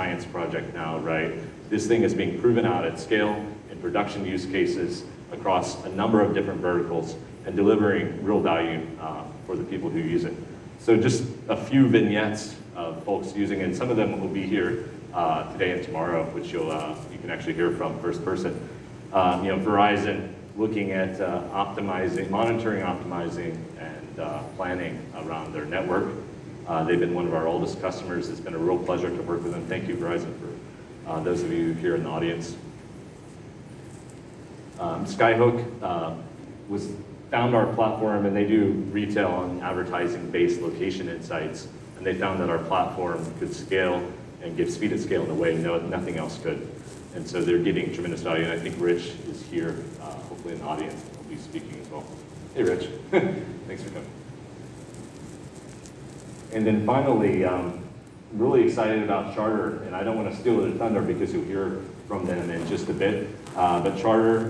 science project now, right? This thing is being proven out at scale in production use cases across a number of different verticals and delivering real value for the people who use it. So just a few vignettes of folks using it, and some of them will be here today and tomorrow, which you can actually hear from first person. Verizon looking at monitoring, optimizing, and planning around their network. They've been one of our oldest customers. It's been a real pleasure to work with them. Thank you, Verizon, for those of you here in the audience. Skyhook found our platform, and they do retail and advertising-based location insights, and they found that our platform could scale and give speed at scale in a way nothing else could. And so they're getting tremendous value, and I think Rich is here, hopefully in the audience, and will be speaking as well. Hey, Rich. Thanks for coming. And then finally, really excited about Charter, and I don't want to steal their thunder because you'll hear from them in just a bit. But Charter,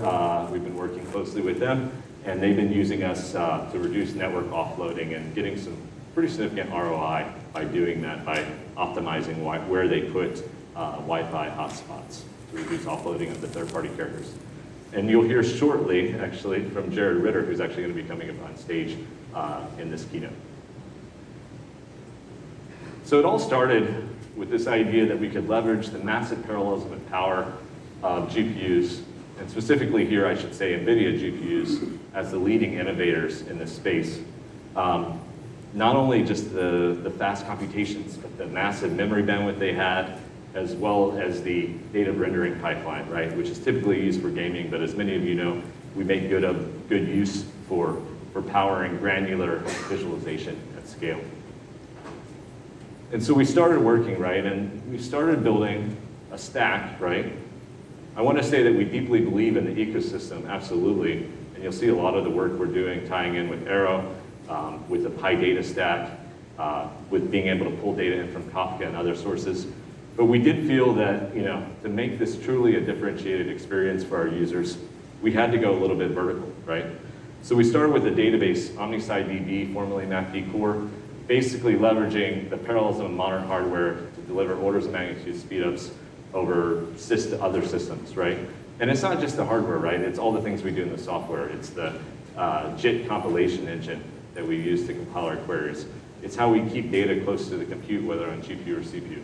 we've been working closely with them, and they've been using us to reduce network offloading and getting some pretty significant ROI by doing that, by optimizing where they put Wi-Fi hotspots to reduce offloading of the third-party carriers. And you'll hear shortly, actually, from Jared Ritter, who's actually going to be coming up on stage in this keynote. So it all started with this idea that we could leverage the massive parallelism and power of GPUs, and specifically here I should say NVIDIA GPUs, as the leading innovators in this space. Not only just the fast computations, but the massive memory bandwidth they had, as well as the data rendering pipeline, right, which is typically used for gaming, but as many of you know, we make good use for powering granular visualization at scale. And so we started working, right, and we started building a stack, right? I want to say that we deeply believe in the ecosystem, absolutely, and you'll see a lot of the work we're doing tying in with Arrow, with the PyData stack, with being able to pull data in from Kafka and other sources. But we did feel that, to make this truly a differentiated experience for our users, we had to go a little bit vertical, right? So we started with a database, OmniSciDB, formerly MapD Core, basically leveraging the parallelism of modern hardware to deliver orders of magnitude speedups over other systems, right? And it's not just the hardware, right? It's all the things we do in the software. It's the JIT compilation engine that we use to compile our queries. It's how we keep data close to the compute, whether on GPU or CPU.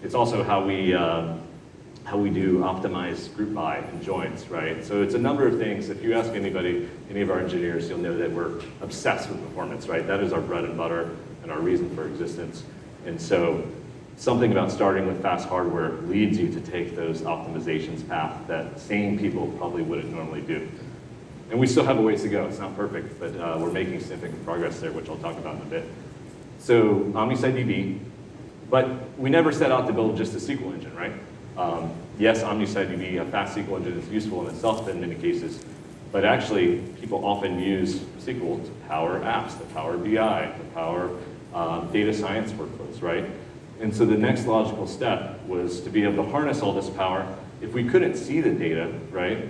It's also how we do optimized group by and joins, right? So it's a number of things. If you ask anybody, any of our engineers, you'll know that we're obsessed with performance, right? That is our bread and butter and our reason for existence. And so something about starting with fast hardware leads you to take those optimizations path that sane people probably wouldn't normally do. And we still have a ways to go. It's not perfect, but we're making significant progress there, which I'll talk about in a bit. So OmniSciDB, but we never set out to build just a SQL engine, right? Yes, OmniSciDB, a fast SQL engine, is useful in itself in many cases, but actually people often use SQL to power apps, to power BI, to power data science workflows, right? And so the next logical step was to be able to harness all this power. If we couldn't see the data, right?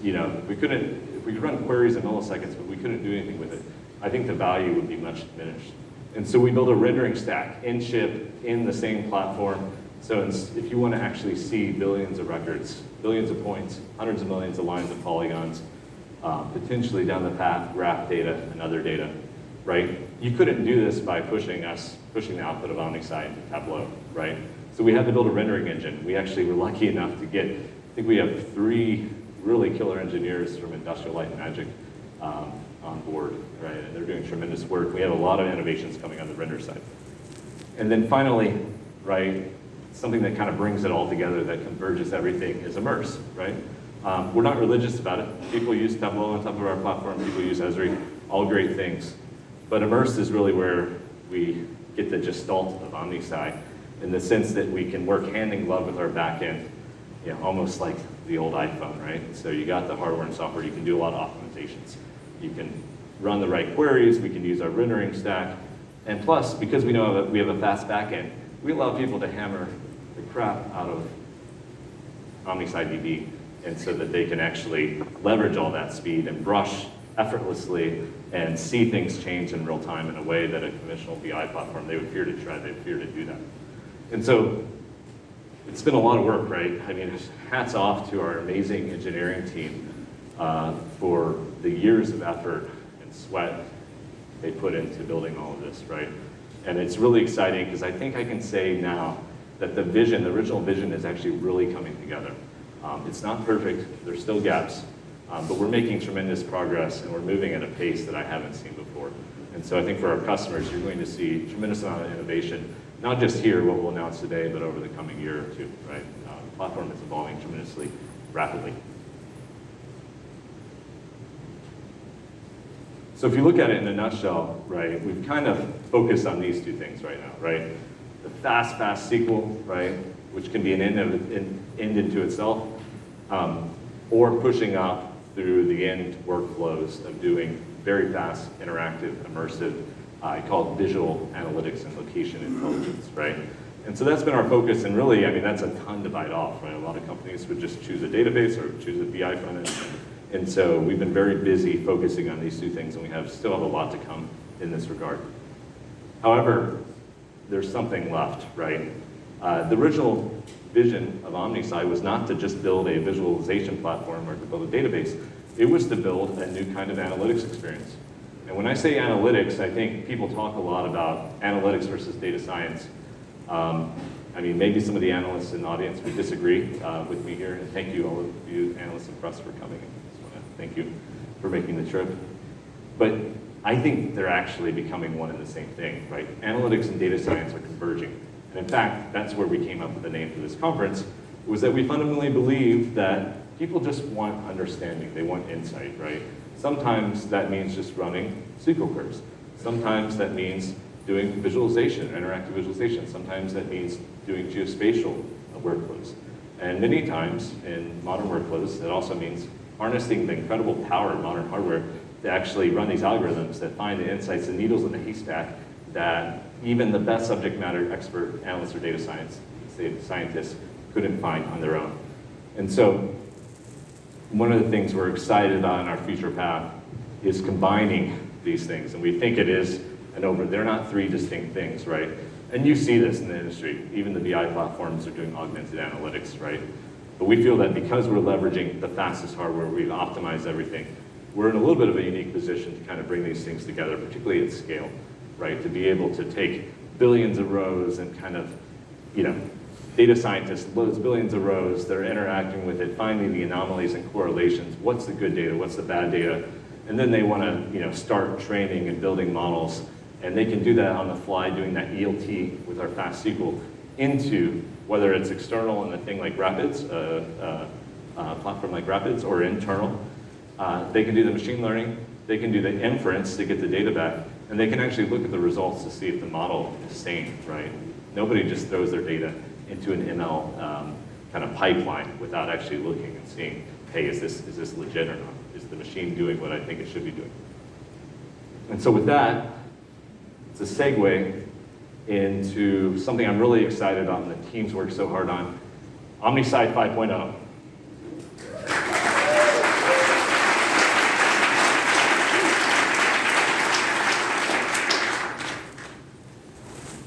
If we could run queries in milliseconds, but we couldn't do anything with it, I think the value would be much diminished. And so we built a rendering stack in chip, in the same platform. So if you want to actually see billions of records, billions of points, hundreds of millions of lines of polygons, potentially down the path, graph data and other data, right? You couldn't do this by pushing the output of OmniSci to Tableau, right? So we had to build a rendering engine. We actually were lucky enough to get, I think we have 3 really killer engineers from Industrial Light and Magic on board, right? And they're doing tremendous work. We have a lot of innovations coming on the render side. And then finally, right, something that kind of brings it all together, that converges everything, is Immerse, right? We're not religious about it. People use Tableau on top of our platform. People use Esri, all great things. But Immerse is really where we get the gestalt of OmniSci, in the sense that we can work hand in glove with our backend, almost like the old iPhone, right? So you got the hardware and software. You can do a lot of optimizations. You can run the right queries. We can use our rendering stack. And plus, because we know that we have a fast backend, we allow people to hammer the crap out of OmniSciDB, and so that they can actually leverage all that speed and brush effortlessly and see things change in real time in a way that a conventional BI platform, they would fear to try, they'd fear to do that. And so it's been a lot of work, right? I mean, hats off to our amazing engineering team for the years of effort and sweat they put into building all of this, right? And it's really exciting because I think I can say now that the vision, the original vision, is actually really coming together. It's not perfect, there's still gaps, but we're making tremendous progress and we're moving at a pace that I haven't seen before. And so I think for our customers, you're going to see a tremendous amount of innovation, not just here, what we'll announce today, but over the coming year or two, right? The platform is evolving tremendously rapidly. So if you look at it in a nutshell, right, we've kind of focused on these two things right now, right? The fast SQL, right, which can be an end into itself, or pushing up through the end workflows of doing very fast, interactive, immersive, I call it visual analytics and location intelligence, right? And so that's been our focus, and really, I mean, that's a ton to bite off, right? A lot of companies would just choose a database or choose a BI front end. And so we've been very busy focusing on these two things, and we still have a lot to come in this regard. However, there's something left, right? The original vision of OmniSci was not to just build a visualization platform or to build a database. It was to build a new kind of analytics experience. And when I say analytics, I think people talk a lot about analytics versus data science. I mean, maybe some of the analysts in the audience would disagree with me here, and thank you, all of you analysts and press, for coming. I just want to thank you for making the trip. But I think they're actually becoming one and the same thing, right? Analytics and data science are converging. And in fact, that's where we came up with the name for this conference, was that we fundamentally believe that people just want understanding, they want insight, right? Sometimes that means just running SQL queries. Sometimes that means doing visualization, interactive visualization. Sometimes that means doing geospatial workflows. And many times in modern workflows, it also means harnessing the incredible power of modern hardware to actually run these algorithms that find the insights and needles in the haystack that even the best subject matter expert analysts or data scientists couldn't find on their own. And so one of the things we're excited about in our future path is combining these things. And we think it is they're not three distinct things, right? And you see this in the industry. Even the BI platforms are doing augmented analytics, right? But we feel that because we're leveraging the fastest hardware, we've optimized everything, we're in a little bit of a unique position to kind of bring these things together, particularly at scale, right? To be able to take billions of rows and kind of, data scientists loads billions of rows, they're interacting with it, finding the anomalies and correlations, what's the good data, what's the bad data, and then they want to start training and building models, and they can do that on the fly, doing that ELT with our fast SQL into, whether it's external in a thing like Rapids, a platform like Rapids, or internal. They can do the machine learning, they can do the inference to get the data back, and they can actually look at the results to see if the model is sane, right? Nobody just throws their data into an ML kind of pipeline without actually looking and seeing, hey, is this legit or not? Is the machine doing what I think it should be doing? And so with that, it's a segue into something I'm really excited about and the team's worked so hard on, OmniSci 5.0.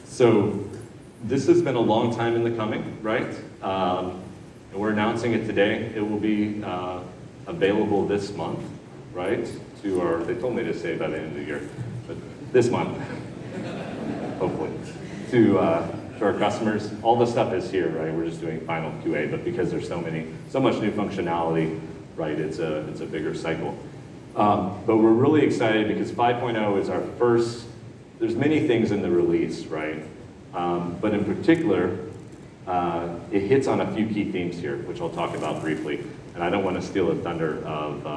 So this has been a long time in the coming, right? And we're announcing it today. It will be available this month, right? They told me to say by the end of the year, but this month, hopefully, to our customers. All the stuff is here, right? We're just doing final QA, but because there's so much new functionality, right? It's a bigger cycle. But we're really excited because 5.0 is our first. There's many things in the release, right? But in particular, it hits on a few key themes here, which I'll talk about briefly. And I don't want to steal the thunder of,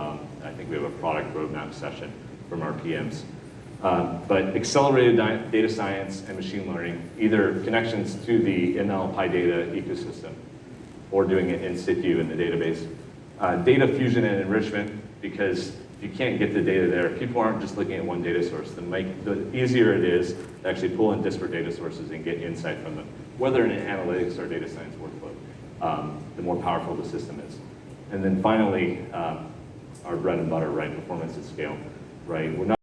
I think we have a product roadmap session from our PMs. But accelerated data science and machine learning, either connections to the ML PyData ecosystem or doing it in situ in the database. Data fusion and enrichment, because if you can't get the data there, people aren't just looking at one data source. The easier it is to actually pull in disparate data sources and get insight from them, whether in an analytics or data science workflow, the more powerful the system is. And then finally, our bread and butter, right, performance at scale, right? We're not